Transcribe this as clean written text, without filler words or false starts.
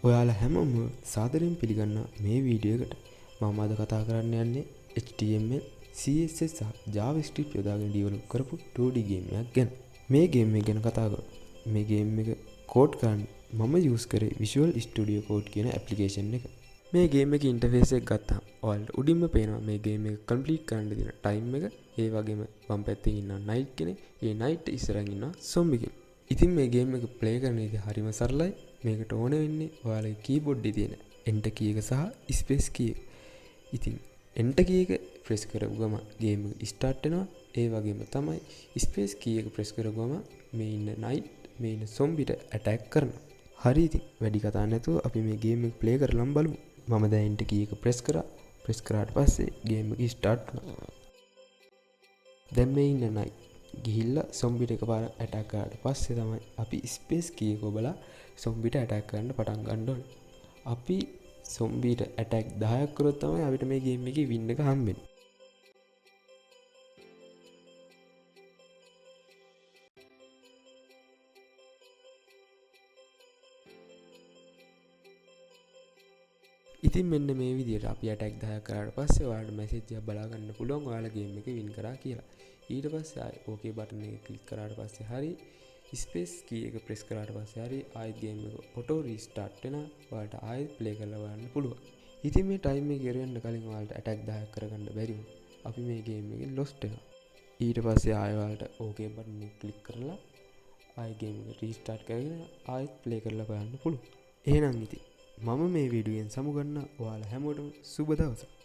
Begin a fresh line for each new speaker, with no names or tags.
ඔයාලා හැමෝම සාදරයෙන් පිළිගන්න මේ වීඩියෝ එකට මම අද කතා කරන්න යන්නේ HTML, CSS සහ JavaScript යොදාගෙන ඩෙවලොප් කරපු 2D ගේම් එකක් ගැන. මේ ගේම් එක ගැන කතා කරමු. මේ ගේම් එක කෝඩ් කරන්න මම යූස් කරේ Visual Studio Code කියන ඇප්ලිකේෂන් එක. මේ ගේම් එකේ ඉන්ටර්ෆේස් එක ගත්තාම ඔයාලට උඩින්ම පේනවා මේ ගේම් එක කම්ප්ලීට් කරන්න දෙන ටයිම් එක. ඒ වගේම වම් පැත්තේ ඉන්න නයිට් කෙනෙක්. ඒ නයිට් ඉස්සරහින් ඉන්න සොම්බි කෙනෙක්. ඉතින් මේ ගේම් එක ප්ලේ කරන විදිහ හරිම සරලයි. මේකට ඕන වෙන්නේ ඔයාලගේ කීබෝඩ් එකේ තියෙන එන්ටර් කී එක සහ ස්පේස් කී එක. ඉතින් එන්ටර් කී එක ප්‍රෙස් කරපු ගමන් ගේම් එක ස්ටාර්ට් වෙනවා. ඒ වගේම තමයි ස්පේස් කී එක ප්‍රෙස් කරපු ගමන් මේ ඉන්න නයිට් මේ ඉන්න සොම්බිට ඇටැක් කරනවා. හරි ඉතින් වැඩි කතා නැතුව අපි මේ ගේම් එක ප්ලේ කරලා බලමු. මම දැන් එන්ටර් කී එක ප්‍රෙස් කරා. ප්‍රෙස් කරාට පස්සේ ගේම් එක ස්ටාර්ට් වුණා. දැන් මේ ඉන්න නයිට් ගිහිල්ලා සොම්බිට එකපාර ඇටැක් කරාට පස්සේ තමයි අපි ස්පේස් කී එක ඔබලා සොම්බිට ඇටැක් කරන්න පටන් ගන්න ඕනේ. අපි සොම්බිට ඇටැක් 10ක් කරොත් තමයි අපිට මේ ගේම් එකේ වින් එක හම්බෙන්නේ. ඉතින් මෙන්න මේ විදිහට අපි ඇටැක් 10ක් කරාට පස්සේ ඔයාලට මැසේජ් එකක් බලා ගන්න පුළුවන් ඔයාලා ගේම් එක වින් කරා කියලා. ඊට පස්සේ ආයෙ ඕකේ බටන් එක ක්ලික් කරාට පස්සේ හරි ස්පේස් කී එක ප්‍රෙස් කරාට පස්සේ හරි ආයෙත් ගේම් එක ඔටෝ රීස්ටාර්ට් වෙනවා. ඔයාලට ආයෙත් ප්ලේ කරලා බලන්න පුළුවන්. ඉතින් මේ ටයිම් එක ඉවර වෙන්න කලින් ඔයාලට ඇටැක් 10ක් කරගන්න බැරි වුණා. අපි මේ ගේම් එකෙන් ලොස්ට් වෙනවා. ඊට පස්සේ ආයෙ ඔයාලට ඕකේ බටන් එක ක්ලික් කරලා ආයෙ ගේම් එක රීස්ටාර්ට් කරගෙන ආයෙත් ප්ලේ කරලා බලන්න පුළුවන්. එහෙනම් ඉතින් මම මේ වීඩියෝෙන් සමුගන්න ඔයාලා හැමෝටම සුබ දවසක්.